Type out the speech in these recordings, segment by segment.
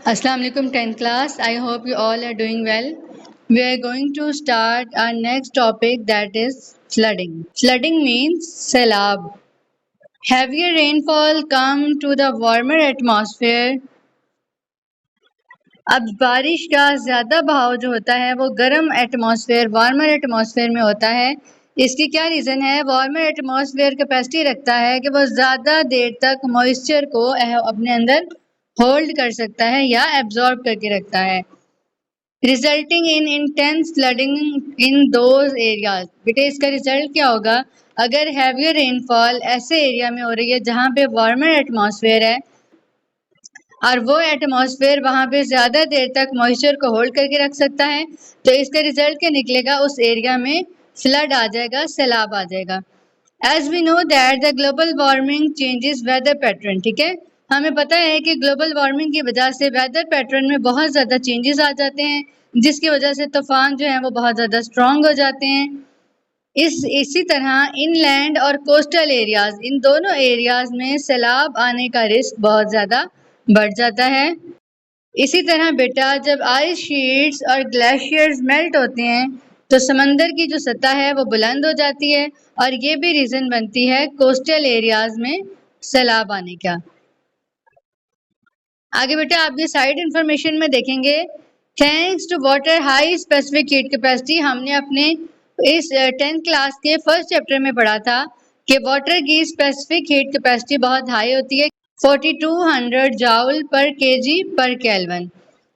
Assalamu alaikum 10th class. I hope you all are doing well. We are going to start our next topic, that is flooding. Flooding means selab. Heavier rainfall come to the warmer atmosphere. अब बारिश का ज़्यादा बहाव जो होता है वो गर्म एटमॉस्फेयर वार्मर एटमॉस्फेयर में होता है। इसकी क्या रीज़न है? वार्मर एटमॉस्फेयर कैपेसिटी रखता है कि वो ज़्यादा देर तक मॉइस्चर को अपने अंदर होल्ड कर सकता है या एब्जॉर्ब करके रखता है, resulting in intense flooding in those areas. बेटे इसका रिजल्ट क्या होगा? अगर हैवियर रेनफॉल ऐसे एरिया में हो रही है जहाँ पे वार्मर एटमॉस्फेयर है और वो एटमॉस्फेयर वहाँ पे ज़्यादा देर तक मॉइस्चर को होल्ड करके रख सकता है, तो इसका रिजल्ट क्या निकलेगा? उस एरिया में फ्लड आ जाएगा, सैलाब आ जाएगा। As we know that the global warming changes weather pattern. ठीक है, हमें पता है कि ग्लोबल वार्मिंग की वजह से वेदर पैटर्न में बहुत ज़्यादा चेंजेस आ जाते हैं, जिसकी वजह से तूफान जो है वो बहुत ज़्यादा स्ट्रॉन्ग हो जाते हैं। इसी तरह इनलैंड और कोस्टल एरियाज, इन दोनों एरियाज में सैलाब आने का रिस्क बहुत ज़्यादा बढ़ जाता है। इसी तरह बेटा जब आइस शीट्स और ग्लेशियर्स मेल्ट होते हैं तो समंदर की जो सतह है वो बुलंद हो जाती है और ये भी रीज़न बनती है कोस्टल एरियाज में सैलाब आने का। आगे बेटा आप ये साइड इंफॉर्मेशन में देखेंगे, thanks to water high specific heat capacity. हमने अपने इस 10th क्लास के फर्स्ट चैप्टर में पढ़ा था कि वाटर की स्पेसिफिक हीट कैपेसिटी बहुत हाई होती है, 4200 जाउल पर केजी पर केल्विन।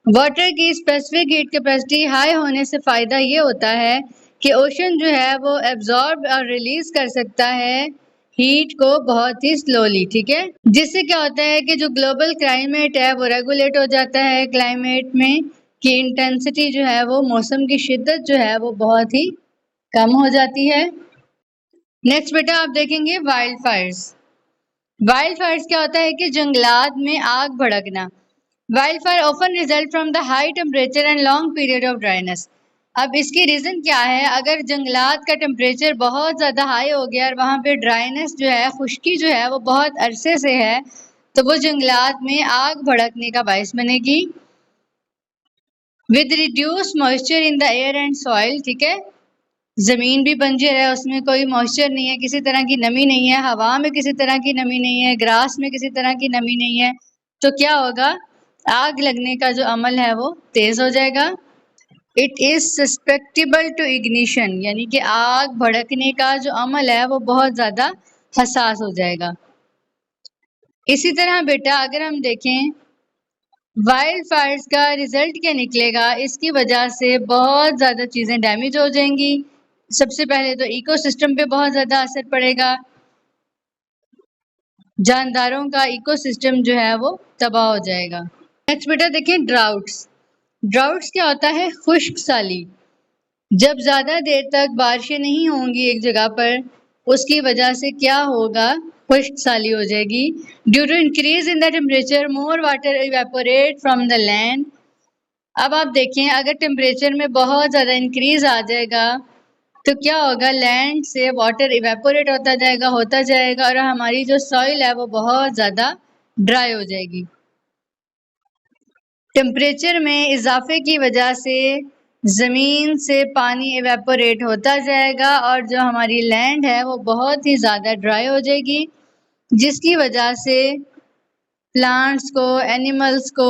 वाटर की स्पेसिफिक हीट कैपेसिटी हाई होने से फ़ायदा ये होता है कि ओशन जो है वो एब्जॉर्ब और रिलीज कर सकता है हीट को बहुत ही स्लोली। ठीक है, जिससे क्या होता है कि जो ग्लोबल क्लाइमेट है वो रेगुलेट हो जाता है। क्लाइमेट में की इंटेंसिटी जो है वो मौसम की शिद्दत जो है वो बहुत ही कम हो जाती है। नेक्स्ट बेटा आप देखेंगे वाइल्ड फायर्स। वाइल्ड फायर्स क्या होता है कि जंगलात में आग भड़कना। Wild fire often result from the high temperature and long period of dryness. अब इसकी रीज़न क्या है? अगर जंगलात का टेम्परेचर बहुत ज़्यादा हाई हो गया और वहाँ पे ड्राइनेस जो है, खुश्की जो है वो बहुत अरसे से है, तो वो जंगलात में आग भड़कने का बायस बनेगी। With reduce moisture in the air and soil. ठीक है, ज़मीन भी बंजर है, उसमें कोई मॉइस्चर नहीं है, किसी तरह की नमी नहीं है, हवा में किसी तरह की नमी नहीं है, ग्रास में किसी तरह की नमी नहीं है, तो क्या होगा? आग लगने का जो अमल है वो तेज हो जाएगा। It is susceptible to ignition, यानी कि आग भड़कने का जो अमल है वो बहुत ज़्यादा हसास हो जाएगा। इसी तरह बेटा अगर हम देखें वाइल्ड फायर्स का रिजल्ट क्या निकलेगा, इसकी वजह से बहुत ज़्यादा चीज़ें डैमेज हो जाएंगी। सबसे पहले तो इकोसिस्टम पे बहुत ज़्यादा असर पड़ेगा, जानदारों का इकोसिस्टम जो है वो तबाह हो जाएगा। नेक्स्ट बेटा देखें ड्राउट्स। ड्राउट्स क्या होता है? खुश्क साली। जब ज़्यादा देर तक बारिशें नहीं होंगी एक जगह पर, उसकी वजह से क्या होगा? खुश्क साली हो जाएगी। Due to increase in the temperature more water evaporate from the land. अब आप देखें अगर टेम्परेचर में बहुत ज़्यादा इंक्रीज आ जाएगा तो क्या होगा? लैंड से वाटर इवेपोरेट होता जाएगा और हमारी जो सॉइल है वो बहुत ज़्यादा ड्राई हो जाएगी। टेम्परेचर में इजाफे की वजह से ज़मीन से पानी इवेपोरेट होता जाएगा और जो हमारी लैंड है वो बहुत ही ज़्यादा ड्राई हो जाएगी, जिसकी वजह से प्लांट्स को, एनिमल्स को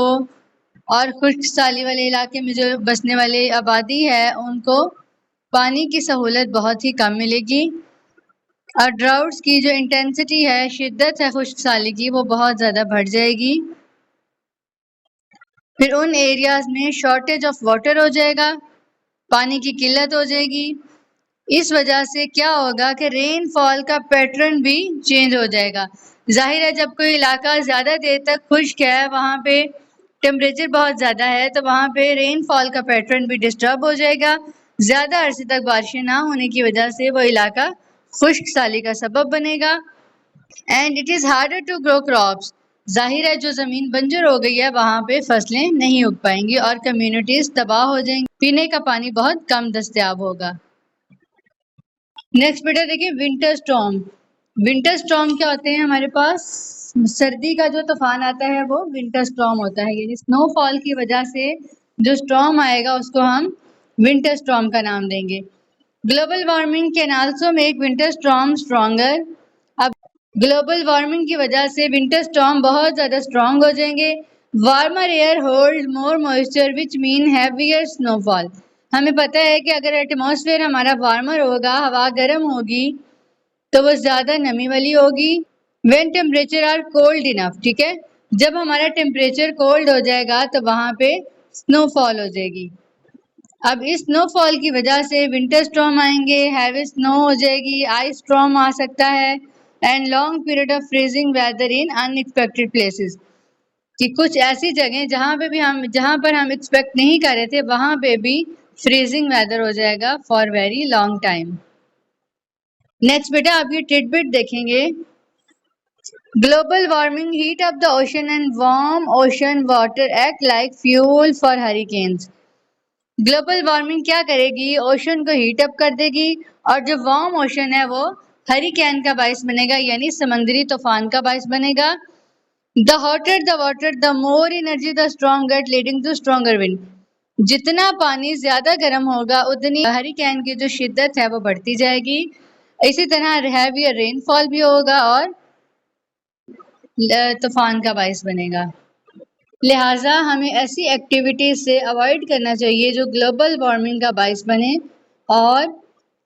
और खुश्क साली वाले इलाके में जो बसने वाली आबादी है उनको पानी की सहूलत बहुत ही कम मिलेगी और ड्राउट्स की जो इंटेंसिटी है, शिद्दत है खुश्क साली की, वो बहुत ज़्यादा बढ़ जाएगी। फिर उन एरियाज में शॉर्टेज ऑफ वाटर हो जाएगा, पानी की किल्लत हो जाएगी। इस वजह से क्या होगा कि रेनफॉल का पैटर्न भी चेंज हो जाएगा। जाहिर है जब कोई इलाका ज़्यादा देर तक खुश्क है, वहाँ पे टेम्परेचर बहुत ज़्यादा है, तो वहाँ पे रेनफॉल का पैटर्न भी डिस्टर्ब हो जाएगा। ज़्यादा अरसे तक बारिशें ना होने की वजह से वो इलाका खुश्क साली का सबब बनेगा। And it is harder to grow crops. जाहिर है जो ज़मीन बंजर हो गई है वहाँ पे फसलें नहीं उग पाएंगी और कम्युनिटीज़ तबाह हो जाएंगी, पीने का पानी बहुत कम दस्तयाब होगा। नेक्स्ट बेटा देखिए विंटर स्टॉर्म। विंटर स्टॉर्म क्या होते हैं हमारे पास? सर्दी का जो तूफान आता है वो विंटर स्टॉर्म होता है, यानी स्नोफॉल की वजह से जो स्टॉर्म आएगा उसको हम विंटर स्टॉर्म का नाम देंगे। Global warming can also make winter storm stronger. अब ग्लोबल वार्मिंग की वजह से विंटर स्टॉर्म बहुत ज़्यादा स्ट्रॉन्ग हो जाएंगे। Warmer air hold more moisture which mean heavier snowfall. हमें पता है कि अगर एटमॉस्फेयर हमारा वार्मर होगा, हवा गर्म होगी, तो वो ज़्यादा नमी वाली होगी। When temperature are cold enough, ठीक है, जब हमारा टेम्परेचर कोल्ड हो जाएगा तो वहाँ पे स्नोफॉल हो जाएगी। अब इस स्नोफॉल की वजह से विंटर स्टॉर्म आएंगे, हैवी स्नो हो जाएगी, आइस स्टॉर्म आ सकता है, and long period of freezing weather in unexpected places, कि कुछ ऐसी जगह जहाँ पर हम एक्सपेक्ट नहीं कर रहे थे वहाँ पे भी फ्रीजिंग वेदर हो जाएगा for very long time. Next बेटा आप ये टिडबिट देखेंगे। Global warming heat of the ocean and warm ocean water act like fuel for hurricanes. Global warming क्या करेगी? ओशन को हीट अप कर देगी, और जो वार्म ओशन है वो हरिकेन का बायस बनेगा, यानी समंदरी तूफान का बायस बनेगा। The hotter the water the more energy the stronger leading to stronger wind. जितना पानी ज्यादा गर्म होगा उतनी हरिकेन की जो शिद्दत है वो बढ़ती जाएगी। इसी तरह हैवियर रेनफॉल भी होगा और तूफान का बायस बनेगा। लिहाजा हमें ऐसी एक्टिविटीज से अवॉइड करना चाहिए जो ग्लोबल वार्मिंग का बायस बने, और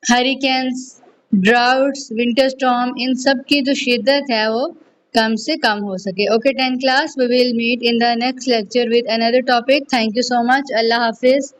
हरिकेन्स, ड्राउट्स, विंटर स्टॉर्म, इन सब की जो शिद्दत है वो कम से कम हो सके। Okay 10 class, we will meet in the next lecture with another topic. Thank you so much. अल्लाह हाफिज।